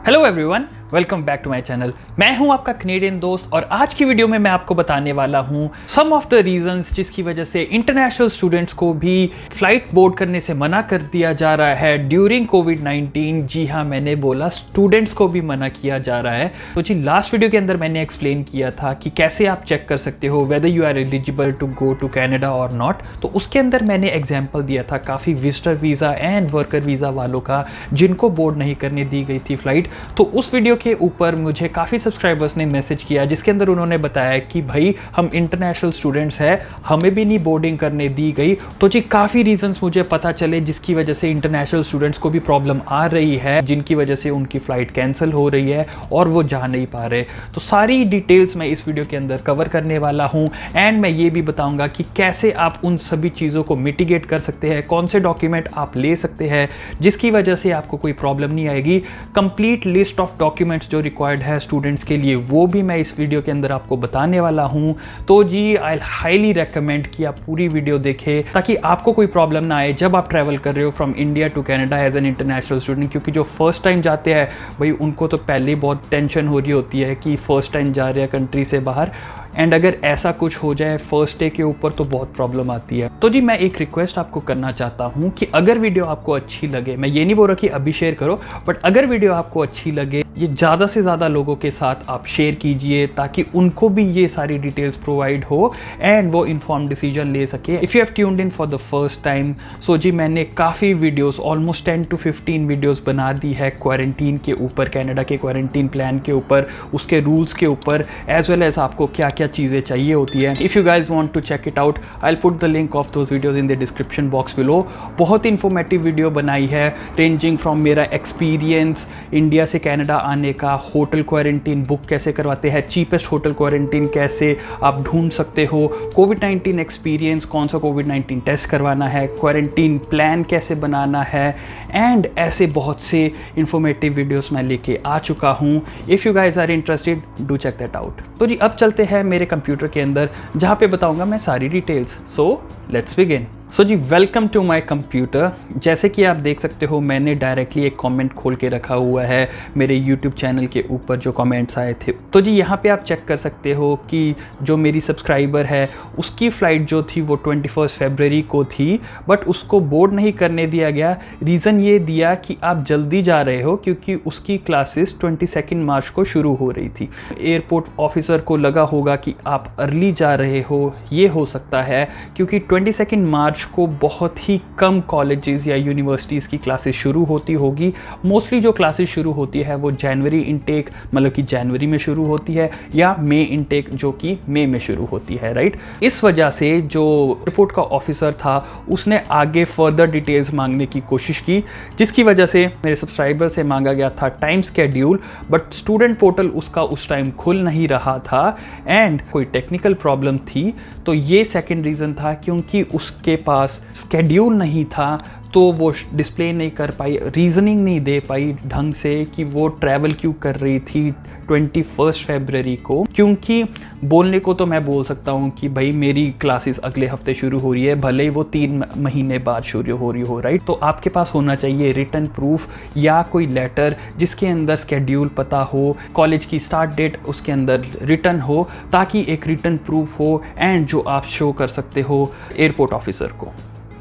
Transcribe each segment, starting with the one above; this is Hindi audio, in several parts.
Hello everyone, welcome back to my channel. मैं हूं आपका कनेडियन दोस्त और आज की वीडियो में मैं आपको बताने वाला हूं सम ऑफ द रीजंस जिसकी वजह से इंटरनेशनल स्टूडेंट्स को भी फ्लाइट बोर्ड करने से मना कर दिया जा रहा है ड्यूरिंग कोविड-19। जी हाँ, मैंने बोला स्टूडेंट्स को भी मना किया जा रहा है। तो जी लास्ट वीडियो के अंदर मैंने एक्सप्लेन किया था कि कैसे आप चेक कर सकते हो whether you are eligible to go to Canada or not. तो उसके अंदर मैंने एग्जाम्पल दिया था काफ़ी visitor visa and worker visa वालों का जिनको बोर्ड नहीं करने दी गई थी फ्लाइट। तो उस वीडियो के ऊपर मुझे काफ़ी सब्सक्राइबर्स ने मैसेज किया जिसके अंदर उन्होंने बताया कि भाई हम इंटरनेशनल स्टूडेंट्स हैं, हमें भी नहीं बोर्डिंग करने दी गई। तो जी काफ़ी रीजंस मुझे पता चले जिसकी वजह से इंटरनेशनल स्टूडेंट्स को भी प्रॉब्लम आ रही है, जिनकी वजह से उनकी फ़्लाइट कैंसिल हो रही है और वो जा नहीं पा रहे। तो सारी डिटेल्स मैं इस वीडियो के अंदर कवर करने वाला हूँ एंड मैं ये भी बताऊँगा कि कैसे आप उन सभी चीज़ों को मिटिगेट कर सकते हैं, कौन से डॉक्यूमेंट आप ले सकते हैं जिसकी वजह से आपको कोई प्रॉब्लम नहीं आएगी। कंप्लीट लिस्ट ऑफ डॉक्यूमेंट्स जो रिक्वायर्ड है स्टूडेंट्स के लिए वो भी मैं इस वीडियो के अंदर आपको बताने वाला हूं। तो जी आई हाईली रेकमेंड कि आप पूरी वीडियो देखें ताकि आपको कोई प्रॉब्लम ना आए जब आप ट्रैवल कर रहे हो from India to Canada as an international student. क्योंकि जो फर्स्ट टाइम जाते हैं भाई उनको तो पहले ही बहुत टेंशन हो रही होती है कि फर्स्ट टाइम जा रहे हैं कंट्री से बाहर, एंड अगर ऐसा कुछ हो जाए फर्स्ट डे के ऊपर तो बहुत प्रॉब्लम आती है। तो जी मैं एक रिक्वेस्ट आपको करना चाहता हूं कि अगर वीडियो आपको अच्छी लगे, मैं ये नहीं बोल रहा कि अभी शेयर करो, बट अगर वीडियो आपको अच्छी लगे ये ज़्यादा से ज़्यादा लोगों के साथ आप शेयर कीजिए ताकि उनको भी ये सारी डिटेल्स प्रोवाइड हो एंड वो इन्फॉर्म डिसीजन ले सके। If you have tuned in for the first time, so जी मैंने काफ़ी वीडियोस ऑलमोस्ट 10 to 15 वीडियोस बना दी है क्वारंटीन के ऊपर, कनाडा के क्वारंटीन प्लान के ऊपर, उसके रूल्स के ऊपर, एज वेल एज आपको क्या क्या चीज़ें चाहिए होती है। If you guys want to check it out, I will put the link of those videos in the description box below. बहुत इंफॉर्मेटिव वीडियो बनाई है रेंजिंग फ्रॉम मेरा एक्सपीरियंस इंडिया से कनाडा आने का, होटल क्वारंटीन बुक कैसे करवाते हैं, चीपेस्ट होटल क्वारंटीन कैसे आप ढूंढ सकते हो, कोविड-19 एक्सपीरियंस, कौन सा कोविड-19 टेस्ट करवाना है, क्वारंटीन प्लान कैसे बनाना है, एंड ऐसे बहुत से इंफॉर्मेटिव वीडियोस मैं लेके आ चुका हूँ। If you guys are interested do check that out. तो जी अब चलते हैं मेरे कंप्यूटर के अंदर जहाँ पे बताऊँगा मैं सारी details. So let's begin. So जी वेलकम टू माय कंप्यूटर। जैसे कि आप देख सकते हो मैंने डायरेक्टली एक कमेंट खोल के रखा हुआ है मेरे यूट्यूब चैनल के ऊपर जो कमेंट्स आए थे। तो जी यहाँ पे आप चेक कर सकते हो कि जो मेरी सब्सक्राइबर है उसकी फ़्लाइट जो थी वो 21 फरवरी को थी, बट उसको बोर्ड नहीं करने दिया गया। रीज़न ये दिया कि आप जल्दी जा रहे हो क्योंकि उसकी क्लासेस 22 मार्च को शुरू हो रही थी। एयरपोर्ट ऑफिसर को लगा होगा कि आप अर्ली जा रहे हो, ये हो सकता है क्योंकि 22 मार्च को बहुत ही कम कॉलेजेस या यूनिवर्सिटीज़ की क्लासेस शुरू होती होगी। मोस्टली जो क्लासेस शुरू होती है वो जनवरी इनटेक मतलब कि जनवरी में शुरू होती है या मई इनटेक जो कि मई में शुरू होती है, राइट। इस वजह से जो एयरपोर्ट का ऑफिसर था उसने आगे फर्दर डिटेल्स मांगने की कोशिश की, जिसकी वजह से मेरे सब्सक्राइबर से मांगा गया था time schedule, but student portal उसका उस टाइम खुल नहीं रहा था एंड कोई टेक्निकल प्रॉब्लम थी। तो ये सेकेंड रीज़न था क्योंकि उसके पास स्केड्यूल नहीं था तो वो डिस्प्ले नहीं कर पाई, रीजनिंग नहीं दे पाई ढंग से कि वो ट्रैवल क्यों कर रही थी 21 फरवरी को। क्योंकि बोलने को तो मैं बोल सकता हूँ कि भाई मेरी क्लासेस अगले हफ्ते शुरू हो रही है, भले ही वो 3 महीने बाद शुरू हो रही हो, राइट। तो आपके पास होना चाहिए रिटन प्रूफ या कोई लेटर जिसके अंदर स्केड्यूल पता हो, कॉलेज की स्टार्ट डेट उसके अंदर रिटन हो, ताकि एक रिटन प्रूफ हो एंड जो आप शो कर सकते हो एयरपोर्ट ऑफिसर को।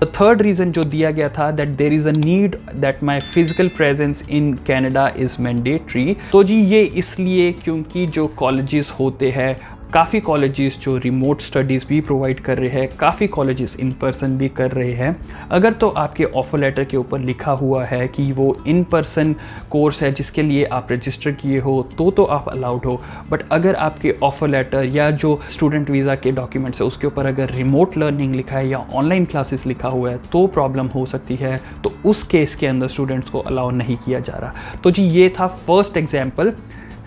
द थर्ड रीज़न जो दिया गया था that there is a need that my physical presence in Canada is mandatory. तो जी ये इसलिए क्योंकि जो कॉलेजेस होते हैं, काफ़ी कॉलेजेस जो रिमोट स्टडीज़ भी प्रोवाइड कर रहे हैं, काफ़ी कॉलेजेस इन पर्सन भी कर रहे हैं। अगर तो आपके ऑफर लेटर के ऊपर लिखा हुआ है कि वो इन पर्सन कोर्स है जिसके लिए आप रजिस्टर किए हो तो आप अलाउड हो, बट अगर आपके ऑफर लेटर या जो स्टूडेंट वीज़ा के डॉक्यूमेंट्स है उसके ऊपर अगर रिमोट लर्निंग लिखा है या ऑनलाइन क्लासेस लिखा हुआ है तो प्रॉब्लम हो सकती है। तो उस केस के अंदर स्टूडेंट्स को अलाउ नहीं किया जा रहा। तो जी ये था फर्स्ट एग्जाम्पल।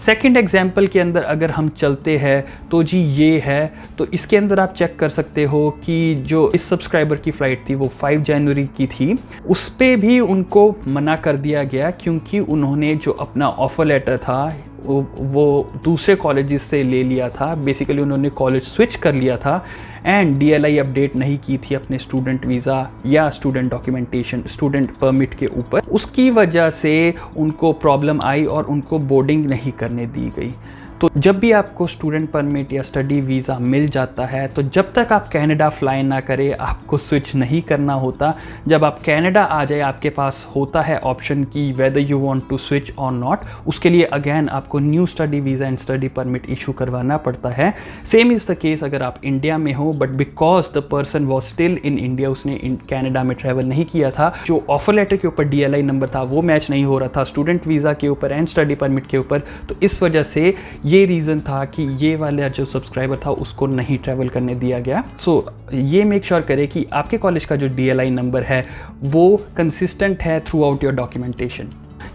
सेकेंड एग्जाम्पल के अंदर अगर हम चलते हैं तो जी ये है, तो इसके अंदर आप चेक कर सकते हो कि जो इस सब्सक्राइबर की फ़्लाइट थी वो 5 जनवरी की थी, उस पर भी उनको मना कर दिया गया क्योंकि उन्होंने जो अपना ऑफ़र लेटर था वो दूसरे कॉलेजेस से ले लिया था, बेसिकली उन्होंने कॉलेज स्विच कर लिया था एंड DLI अपडेट नहीं की थी अपने स्टूडेंट वीज़ा या स्टूडेंट डॉक्यूमेंटेशन, स्टूडेंट परमिट के ऊपर। उसकी वजह से उनको प्रॉब्लम आई और उनको बोर्डिंग नहीं करने दी गई। तो जब भी आपको स्टूडेंट परमिट या स्टडी वीज़ा मिल जाता है तो जब तक आप कनाडा फ्लाई ना करें आपको स्विच नहीं करना होता। जब आप कनाडा आ जाए आपके पास होता है ऑप्शन कि whether you want to switch or not. उसके लिए अगेन आपको new study visa and study permit issue करवाना पड़ता है। सेम इज़ द केस अगर आप इंडिया में हो but because the person was still in India, उसने कनाडा में ट्रैवल नहीं किया था, जो ऑफर लेटर के ऊपर DLI नंबर था वो मैच नहीं हो रहा था स्टूडेंट वीज़ा के ऊपर एंड स्टडी परमिट के ऊपर, तो इस वजह से ये रीज़न था कि ये वाला जो सब्सक्राइबर था उसको नहीं ट्रैवल करने दिया गया। सो ये मेक श्योर करें कि आपके कॉलेज का जो DLI नंबर है वो कंसिस्टेंट है थ्रू आउट योर डॉक्यूमेंटेशन।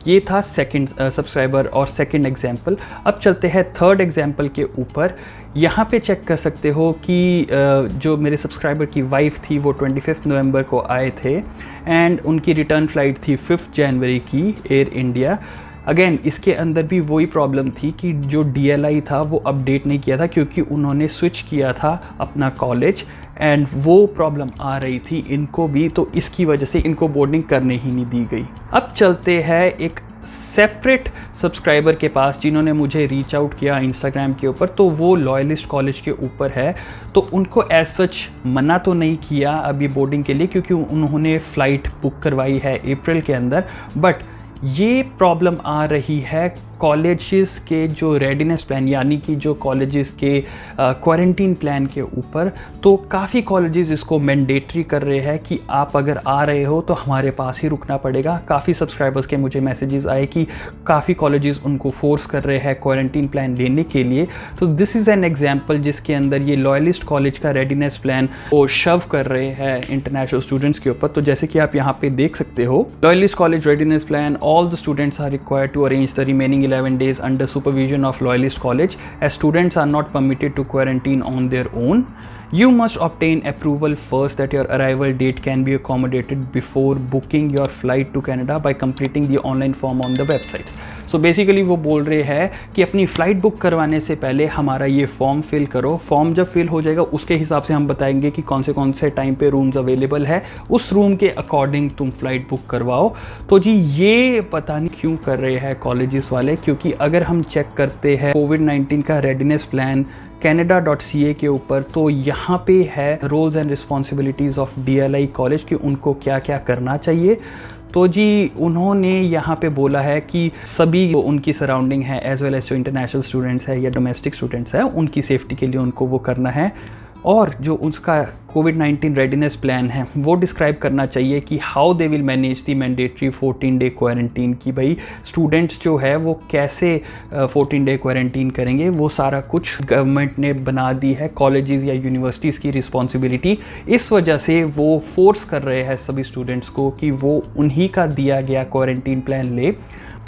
ये था सेकंड सब्सक्राइबर और सेकंड एग्जाम्पल। अब चलते हैं थर्ड एग्जाम्पल के ऊपर। यहाँ पे चेक कर सकते हो कि जो मेरे सब्सक्राइबर की वाइफ थी वो 25 नवंबर को आए थे एंड उनकी रिटर्न फ़्लाइट थी 5 जनवरी की एयर इंडिया। अगेन इसके अंदर भी वही प्रॉब्लम थी कि जो DLI था वो अपडेट नहीं किया था क्योंकि उन्होंने स्विच किया था अपना कॉलेज एंड वो प्रॉब्लम आ रही थी इनको भी, तो इसकी वजह से इनको बोर्डिंग करने ही नहीं दी गई। अब चलते हैं एक सेपरेट सब्सक्राइबर के पास जिन्होंने मुझे रीच आउट किया इंस्टाग्राम के ऊपर, तो वो लॉयलिस्ट कॉलेज के ऊपर है। तो उनको एज सच मना तो नहीं किया अभी बोर्डिंग के लिए क्योंकि उन्होंने फ़्लाइट बुक करवाई है अप्रैल के अंदर, बट ये प्रॉब्लम आ रही है कॉलेजेस के जो रेडीनेस प्लान यानी कि जो कॉलेजेस के क्वारंटीन प्लान के ऊपर। तो काफ़ी कॉलेजेस इसको मैंडेटरी कर रहे हैं कि आप अगर आ रहे हो तो हमारे पास ही रुकना पड़ेगा। काफ़ी सब्सक्राइबर्स के मुझे मैसेजेस आए कि काफ़ी कॉलेजेस उनको फोर्स कर रहे हैं क्वारंटीन प्लान लेने के लिए। तो दिस इज़ एन एग्जाम्पल जिसके अंदर ये लॉयलिस्ट कॉलेज का रेडीनेस प्लान वो शव कर रहे हैं इंटरनेशनल स्टूडेंट्स के ऊपर। तो जैसे कि आप यहाँ पे देख सकते हो, loyalist college readiness plan, all the students are required to arrange the remaining 11 days under supervision of Loyalist College as students are not permitted to quarantine on their own. You must obtain approval first that your arrival date can be accommodated before booking your flight to Canada by completing the online form on the website. So basically वो बोल रहे हैं कि अपनी फ़्लाइट बुक करवाने से पहले हमारा ये फॉर्म फिल करो। फॉर्म जब फिल हो जाएगा उसके हिसाब से हम बताएंगे कि कौन से टाइम पे रूम्स अवेलेबल है, उस रूम के अकॉर्डिंग तुम फ़्लाइट बुक करवाओ। तो जी ये पता नहीं क्यों कर रहे हैं कॉलेजेस वाले, क्योंकि अगर हम चेक करते हैं कोविड-19 का रेडीनेस प्लान canada.ca के ऊपर, तो यहाँ पे है roles and responsibilities of DLI college कि उनको क्या क्या करना चाहिए। तो जी उन्होंने यहाँ पे बोला है कि सभी जो उनकी सराउंडिंग है एज वेल एज जो इंटरनेशनल स्टूडेंट्स है या डोमेस्टिक स्टूडेंट्स है उनकी सेफ्टी के लिए उनको वो करना है। और जो उसका कोविड-19 रेडीनेस प्लान है वो डिस्क्राइब करना चाहिए कि how they will manage the mandatory 14 day quarantine, कि भाई स्टूडेंट्स जो है वो कैसे 14 डे क्वारंटीन करेंगे। वो सारा कुछ गवर्नमेंट ने बना दी है कॉलेजेस या यूनिवर्सिटीज़ की रिस्पॉन्सिबिलिटी। इस वजह से वो फोर्स कर रहे हैं सभी स्टूडेंट्स को कि वो उन्हीं का दिया गया क्वारंटीन प्लान ले,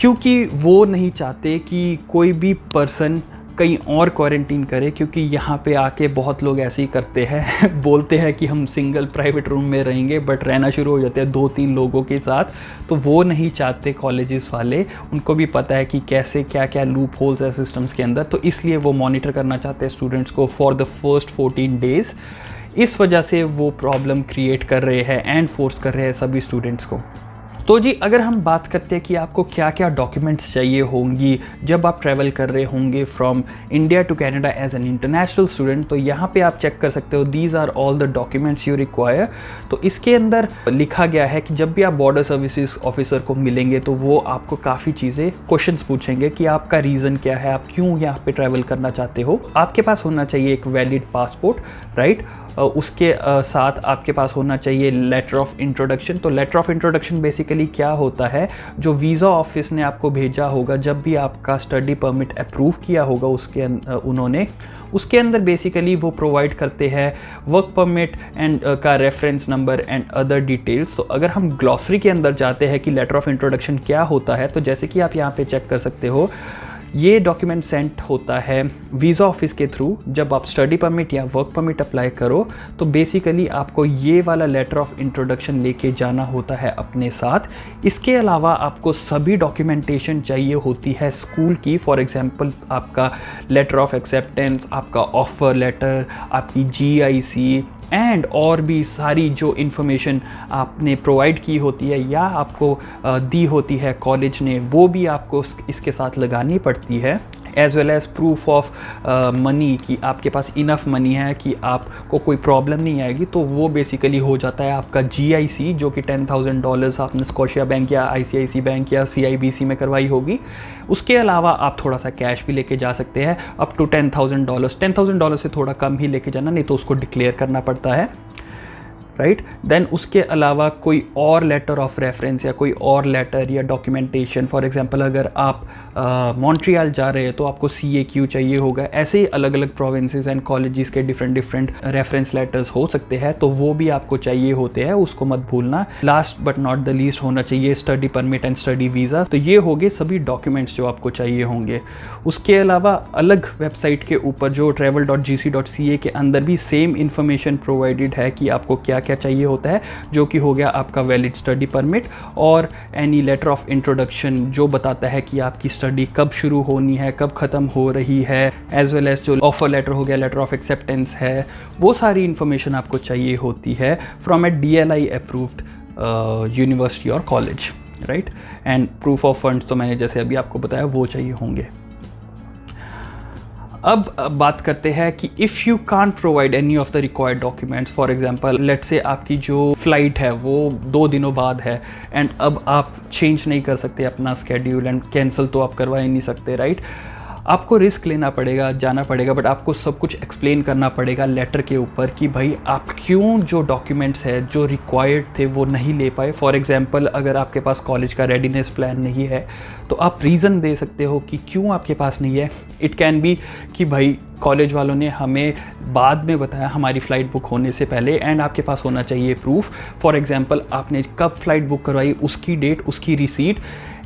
क्योंकि वो नहीं चाहते कि कोई भी पर्सन कहीं और क्वारंटीन करे। क्योंकि यहाँ पे आके बहुत लोग ऐसे ही करते हैं बोलते हैं कि हम सिंगल प्राइवेट रूम में रहेंगे बट रहना शुरू हो जाते हैं 2-3 लोगों के साथ। तो वो नहीं चाहते कॉलेजेस वाले, उनको भी पता है कि कैसे क्या क्या लूप होल्स है सिस्टम्स के अंदर, तो इसलिए वो मॉनिटर करना चाहते हैं स्टूडेंट्स को फॉर द फर्स्ट 14 डेज़। इस वजह से वो प्रॉब्लम क्रिएट कर रहे हैं एंड फोर्स कर रहे हैं सभी स्टूडेंट्स को। तो जी अगर हम बात करते हैं कि आपको क्या क्या डॉक्यूमेंट्स चाहिए होंगी जब आप ट्रैवल कर रहे होंगे from India to Canada as an international student, तो यहाँ पे आप चेक कर सकते हो these are all the documents you require. तो इसके अंदर लिखा गया है कि जब भी आप बॉर्डर सर्विसेज ऑफिसर को मिलेंगे तो वो आपको काफ़ी चीज़ें क्वेश्चंस पूछेंगे कि आपका रीज़न क्या है, आप क्यों यहाँ पे ट्रैवल करना चाहते हो। आपके पास होना चाहिए एक वैलिड पासपोर्ट, राइट। उसके साथ आपके पास होना चाहिए लेटर ऑफ इंट्रोडक्शन। तो लेटर ऑफ इंट्रोडक्शन बेसिकली क्या होता है, जो वीज़ा ऑफिस ने आपको भेजा होगा जब भी आपका स्टडी परमिट अप्रूव किया होगा उसके उन्होंने उसके अंदर बेसिकली वो प्रोवाइड करते हैं वर्क परमिट एंड का reference number and other details. तो अगर हम ग्लॉसरी के अंदर जाते हैं कि लेटर ऑफ इंट्रोडक्शन क्या होता है, तो जैसे कि आप यहाँ पे चेक कर सकते हो, ये डॉक्यूमेंट सेंड होता है वीज़ा ऑफिस के थ्रू। जब आप स्टडी परमिट या वर्क परमिट अप्लाई करो तो बेसिकली आपको ये वाला लेटर ऑफ इंट्रोडक्शन लेके जाना होता है अपने साथ। इसके अलावा आपको सभी डॉक्यूमेंटेशन चाहिए होती है स्कूल की। फॉर एग्जांपल आपका लेटर ऑफ एक्सेप्टेंस, आपका ऑफर लेटर, आपकी GIC एंड और भी सारी जो इन्फॉर्मेशन आपने प्रोवाइड की होती है या आपको दी होती है कॉलेज ने, वो भी आपको इसके साथ लगानी पड़ती है। As well as proof of money कि आपके पास इनफ मनी है कि आपको कोई प्रॉब्लम नहीं आएगी, तो वो बेसिकली हो जाता है आपका GIC, जो कि $10,000 आपने स्कॉशिया बैंक या ICICI बैंक या CIBC में करवाई होगी। उसके अलावा आप थोड़ा सा कैश भी लेके जा सकते हैं अप टू $10,000। $10,000 से थोड़ा कम ही लेके जाना, नहीं तो उसको डिक्लेयर करना पड़ता है, राइट। देन उसके अलावा कोई और लेटर ऑफ रेफरेंस या कोई और लेटर या डॉक्यूमेंटेशन, फॉर एग्जांपल अगर आप मॉन्ट्रियल जा रहे हैं तो आपको CAQ चाहिए होगा। ऐसे ही अलग अलग प्रोविंसेस एंड कॉलेजेस के डिफरेंट रेफरेंस लेटर्स हो सकते हैं, तो वो भी आपको चाहिए होते हैं, उसको मत भूलना। Last but not the least होना चाहिए study permit and study visa. तो ये हो गए सभी डॉक्यूमेंट्स जो आपको चाहिए होंगे। उसके अलावा अलग वेबसाइट के ऊपर जो travel.gc.ca के अंदर भी सेम इन्फॉर्मेशन प्रोवाइडेड है कि आपको क्या क्या चाहिए होता है, जो कि हो गया आपका वैलिड स्टडी परमिट और एनी लेटर ऑफ इंट्रोडक्शन जो बताता है कि आपकी स्टडी कब शुरू होनी है, कब ख़त्म हो रही है, एज वेल एज जो ऑफर लेटर हो गया, लेटर ऑफ एक्सेप्टेंस है, वो सारी इन्फॉर्मेशन आपको चाहिए होती है from a DLI approved university और college, right. And proof of funds तो मैंने जैसे अभी आपको बताया वो चाहिए होंगे। अब बात करते हैं कि if you can't provide any of the required documents, for example let से आपकी जो फ्लाइट है वो 2 दिनों बाद है एंड अब आप चेंज नहीं कर सकते अपना स्केड्यूल एंड कैंसिल तो आप करवा ही नहीं सकते, राइट। आपको रिस्क लेना पड़ेगा, जाना पड़ेगा, बट आपको सब कुछ एक्सप्लेन करना पड़ेगा लेटर के ऊपर कि भाई आप क्यों जो डॉक्यूमेंट्स है जो रिक्वायर्ड थे वो नहीं ले पाए। फॉर एग्जांपल अगर आपके पास कॉलेज का रेडीनेस प्लान नहीं है तो आप रीज़न दे सकते हो कि क्यों आपके पास नहीं है। इट कैन बी कि भाई कॉलेज वालों ने हमें बाद में बताया हमारी फ़्लाइट बुक होने से पहले एंड आपके पास होना चाहिए प्रूफ। फॉर एग्जांपल आपने कब फ़्लाइट बुक करवाई, उसकी डेट, उसकी रिसीट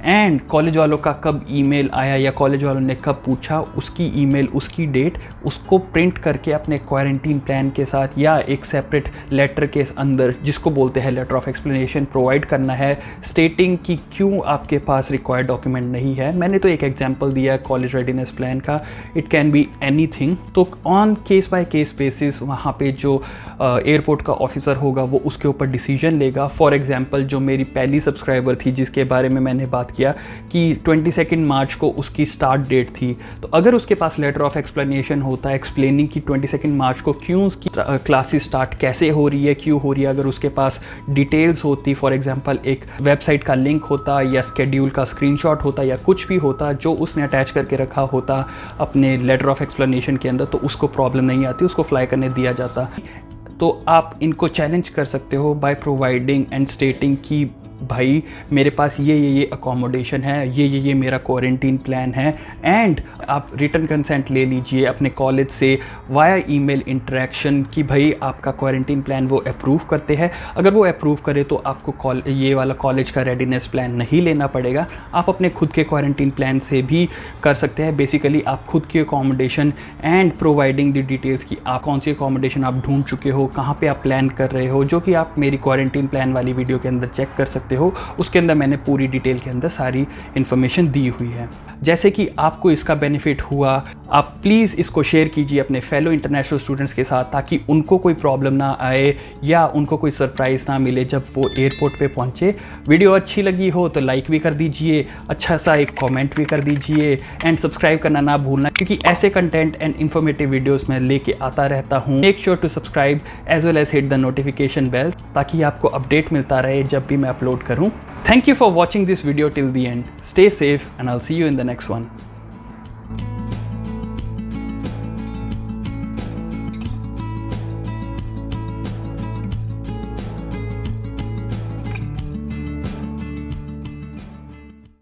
एंड कॉलेज वालों का कब ईमेल आया या कॉलेज वालों ने कब पूछा, उसकी ईमेल, उसकी डेट, उसको प्रिंट करके अपने क्वारंटीन प्लान के साथ या एक सेपरेट लेटर के अंदर जिसको बोलते हैं लेटर ऑफ एक्सप्लेनेशन प्रोवाइड करना है, स्टेटिंग कि क्यों आपके पास रिक्वायर्ड डॉक्यूमेंट नहीं है। मैंने तो एक एग्जांपल दिया कॉलेज रेडीनेस प्लान का, इट कैन बी एनीथिंग। तो on case by case basis वहाँ पे जो एयरपोर्ट का ऑफिसर होगा वो उसके ऊपर डिसीजन लेगा। फॉर एग्जांपल जो मेरी पहली सब्सक्राइबर थी जिसके बारे में मैंने बात किया कि 22 मार्च को उसकी स्टार्ट डेट थी, तो अगर उसके पास लेटर ऑफ एक्सप्लेनेशन होता है एक्सप्लेनिंग कि 22 मार्च को क्यों उसकी क्लासेस स्टार्ट कैसे हो रही है, क्यों हो रही है, अगर उसके पास डिटेल्स होती, फॉर एग्जांपल एक वेबसाइट का लिंक होता या स्केड्यूल का स्क्रीनशॉट होता या कुछ भी होता जो उसने अटैच करके रखा होता अपने लेटर ऑफ एक्सप्लेनेशन के अंदर, तो उसको प्रॉब्लम नहीं आती, उसको फ्लाई करने दिया जाता। तो आप इनको चैलेंज कर सकते हो बाय प्रोवाइडिंग एंड स्टेटिंग कि भाई मेरे पास ये अकोमोडेशन है, ये मेरा क्वारंटीन प्लान है एंड आप रिटर्न कंसेंट ले लीजिए अपने कॉलेज से वाया ईमेल इंटरेक्शन कि भाई आपका क्वारंटीन प्लान वो अप्रूव करते हैं। अगर वो अप्रूव करे तो आपको ये वाला कॉलेज का रेडीनेस प्लान नहीं लेना पड़ेगा, आप अपने खुद के क्वारंटीन प्लान से भी कर सकते हैं। बेसिकली आप खुद की accommodation and providing the details कि आप कौन सी अकोमोडेशन आप ढूंढ चुके हो, कहाँ पे आप प्लान कर रहे हो, जो कि आप मेरी क्वारंटीन प्लान वाली वीडियो के अंदर चेक कर सकते हो। उसके अंदर मैंने पूरी डिटेल के अंदर सारी इन्फॉर्मेशन दी हुई है। जैसे कि आपको इसका बेनिफिट हुआ, आप प्लीज़ इसको शेयर कीजिए अपने फेलो इंटरनेशनल स्टूडेंट्स के साथ ताकि उनको कोई प्रॉब्लम ना आए या उनको कोई सरप्राइज़ ना मिले जब वो एयरपोर्ट पे पहुंचे। वीडियो अच्छी लगी हो तो लाइक भी कर दीजिए, अच्छा सा एक कमेंट भी कर दीजिए एंड सब्सक्राइब करना ना भूलना, क्योंकि ऐसे कंटेंट एंड इन्फॉर्मेटिव वीडियोस मैं लेके आता रहता हूँ। Make sure to subscribe as well as hit the notification bell ताकि आपको अपडेट मिलता रहे जब भी मैं अपलोड करूँ। Thank you for watching this video till the end. Stay safe and I'll see you in the next one.